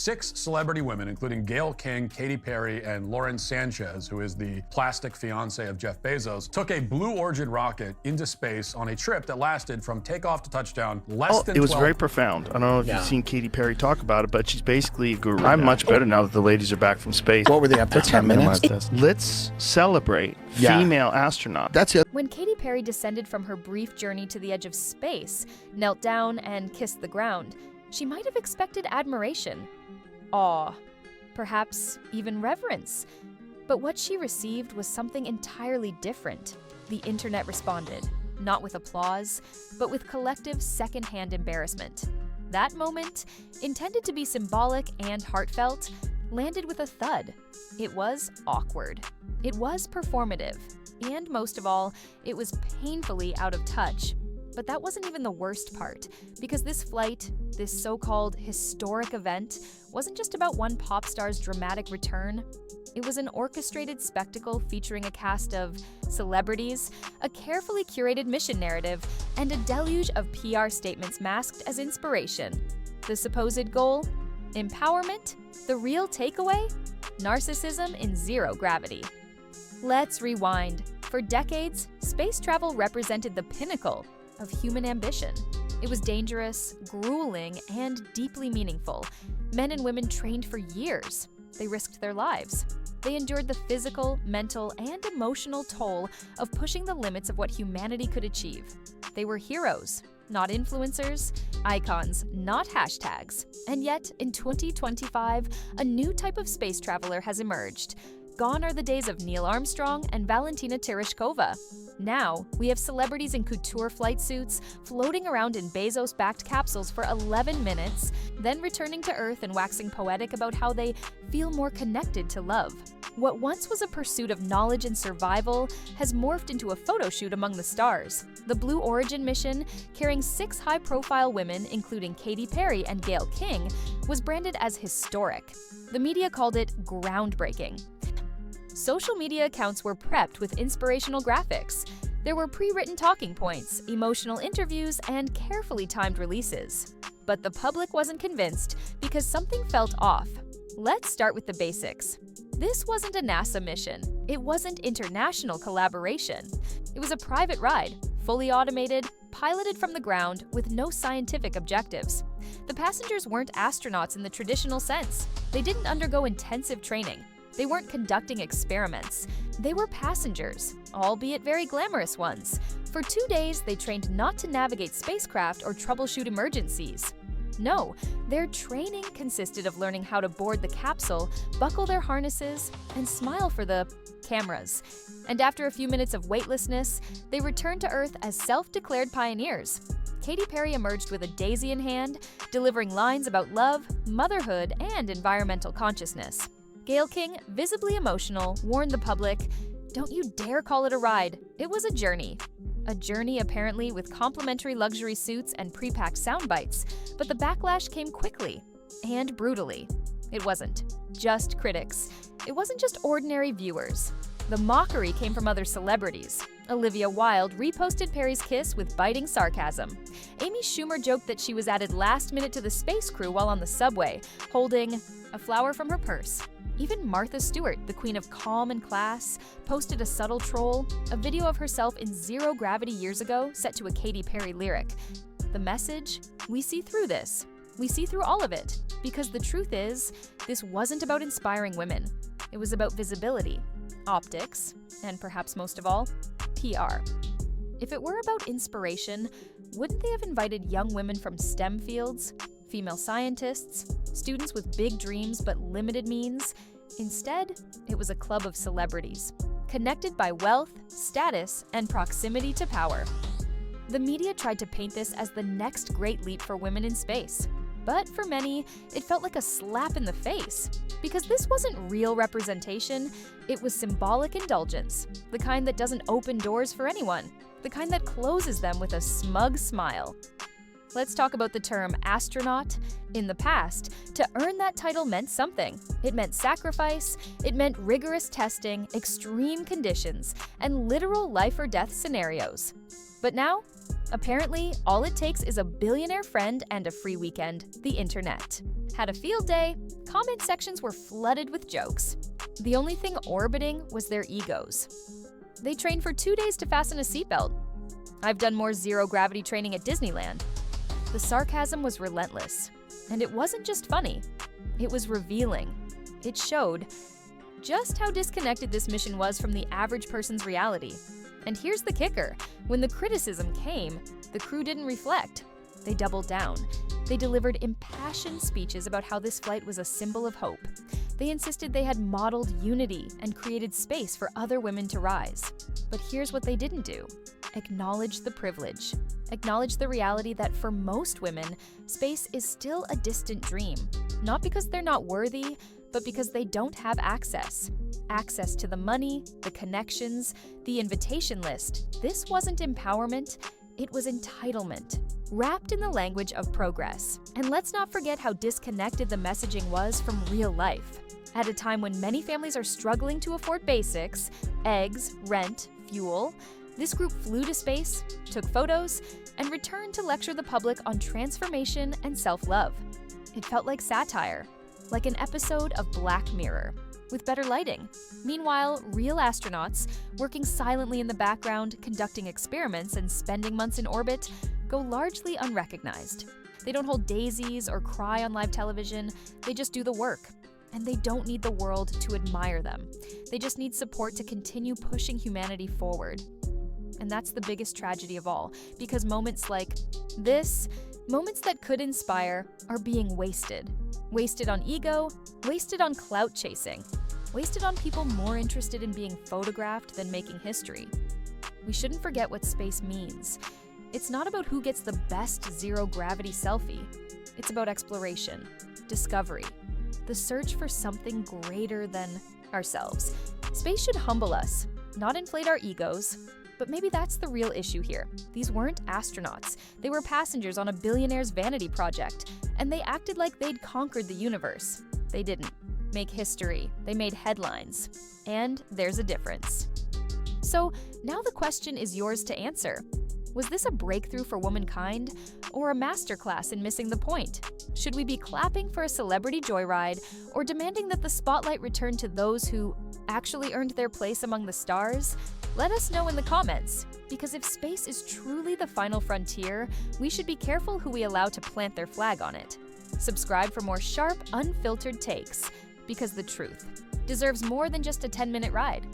6 celebrity women, including Gayle King, Katy Perry, and Lauren Sanchez, who is the plastic fiance of Jeff Bezos, took a Blue Origin rocket into space on a trip that lasted from takeoff to touchdown less than 12 It was very profound. I don't know if you've seen Katy Perry talk about it, but she's basically a guru. I'm much better now that the ladies are back from space. What were they up to, 10 minutes? Let's celebrate female astronaut. That's it. When Katy Perry descended from her brief journey to the edge of space, knelt down and kissed the ground, she might have expected admiration, awe, perhaps even reverence. But what she received was something entirely different. The internet responded, not with applause, but with collective secondhand embarrassment. That moment, intended to be symbolic and heartfelt, landed with a thud. It was awkward. It was performative. And most of all, it was painfully out of touch. But that wasn't even the worst part, because this flight, this so-called historic event, wasn't just about one pop star's dramatic return. It was an orchestrated spectacle featuring a cast of celebrities, a carefully curated mission narrative, and a deluge of PR statements masked as inspiration. The supposed goal? Empowerment? The real takeaway? Narcissism in zero gravity. Let's rewind. For decades, space travel represented the pinnacle of human ambition. It was dangerous, grueling, and deeply meaningful. Men and women trained for years. They risked their lives. They endured the physical, mental, and emotional toll of pushing the limits of what humanity could achieve. They were heroes, not influencers, icons, not hashtags. And yet, in 2025, a new type of space traveler has emerged. Gone are the days of Neil Armstrong and Valentina Tereshkova. Now, we have celebrities in couture flight suits floating around in Bezos-backed capsules for 11 minutes, then returning to Earth and waxing poetic about how they feel more connected to love. What once was a pursuit of knowledge and survival has morphed into a photo shoot among the stars. The Blue Origin mission, carrying 6 high-profile women, including Katy Perry and Gayle King, was branded as historic. The media called it groundbreaking. Social media accounts were prepped with inspirational graphics. There were pre-written talking points, emotional interviews, and carefully timed releases. But the public wasn't convinced because something felt off. Let's start with the basics. This wasn't a NASA mission. It wasn't international collaboration. It was a private ride, fully automated, piloted from the ground with no scientific objectives. The passengers weren't astronauts in the traditional sense. They didn't undergo intensive training. They weren't conducting experiments. They were passengers, albeit very glamorous ones. For 2 days, they trained not to navigate spacecraft or troubleshoot emergencies. No, their training consisted of learning how to board the capsule, buckle their harnesses, and smile for the cameras. And after a few minutes of weightlessness, they returned to Earth as self-declared pioneers. Katy Perry emerged with a daisy in hand, delivering lines about love, motherhood, and environmental consciousness. Gayle King, visibly emotional, warned the public, "Don't you dare call it a ride. It was a journey." A journey apparently with complimentary luxury suits and pre-packed sound bites, but the backlash came quickly and brutally. It wasn't just critics. It wasn't just ordinary viewers. The mockery came from other celebrities. Olivia Wilde reposted Perry's kiss with biting sarcasm. Amy Schumer joked that she was added last minute to the space crew while on the subway, holding a flower from her purse. Even Martha Stewart, the queen of calm and class, posted a subtle troll, a video of herself in zero gravity years ago set to a Katy Perry lyric. The message? We see through this. We see through all of it. Because the truth is, this wasn't about inspiring women. It was about visibility, optics, and perhaps most of all, PR. If it were about inspiration, wouldn't they have invited young women from STEM fields? Female scientists, students with big dreams but limited means. Instead, it was a club of celebrities, connected by wealth, status, and proximity to power. The media tried to paint this as the next great leap for women in space. But for many, it felt like a slap in the face. Because this wasn't real representation, it was symbolic indulgence, the kind that doesn't open doors for anyone, the kind that closes them with a smug smile. Let's talk about the term astronaut. In the past, to earn that title meant something. It meant sacrifice, it meant rigorous testing, extreme conditions, and literal life or death scenarios. But now, Apparently, all it takes is a billionaire friend and a free weekend, the internet. Had a field day, comment sections were flooded with jokes. The only thing orbiting was their egos. They trained for 2 days to fasten a seatbelt. I've done more zero-gravity training at Disneyland. The sarcasm was relentless. And it wasn't just funny. It was revealing. It showed just how disconnected this mission was from the average person's reality. And here's the kicker. When the criticism came, the crew didn't reflect. They doubled down. They delivered impassioned speeches about how this flight was a symbol of hope. They insisted they had modeled unity and created space for other women to rise. But here's what they didn't do. Acknowledge the privilege. Acknowledge the reality that for most women, space is still a distant dream. Not because they're not worthy, but because they don't have access. Access to the money, the connections, the invitation list. This wasn't empowerment, it was entitlement, wrapped in the language of progress. And let's not forget how disconnected the messaging was from real life. At a time when many families are struggling to afford basics, eggs, rent, fuel, this group flew to space, took photos, and returned to lecture the public on transformation and self-love. It felt like satire, like an episode of Black Mirror, with better lighting. Meanwhile, real astronauts, working silently in the background, conducting experiments and spending months in orbit, go largely unrecognized. They don't hold daisies or cry on live television, they just do the work. And they don't need the world to admire them. They just need support to continue pushing humanity forward. And that's the biggest tragedy of all, because moments like this, moments that could inspire, are being wasted. Wasted on ego, wasted on clout chasing, wasted on people more interested in being photographed than making history. We shouldn't forget what space means. It's not about who gets the best zero-gravity selfie. It's about exploration, discovery, the search for something greater than ourselves. Space should humble us, not inflate our egos. But maybe that's the real issue here. These weren't astronauts. They were passengers on a billionaire's vanity project, and they acted like they'd conquered the universe. They didn't. Make history. They made headlines. And there's a difference. So now the question is yours to answer. Was this a breakthrough for womankind, or a masterclass in missing the point? Should we be clapping for a celebrity joyride, or demanding that the spotlight return to those who actually earned their place among the stars? Let us know in the comments, because if space is truly the final frontier, we should be careful who we allow to plant their flag on it. Subscribe for more sharp, unfiltered takes, because the truth deserves more than just a 10-minute ride.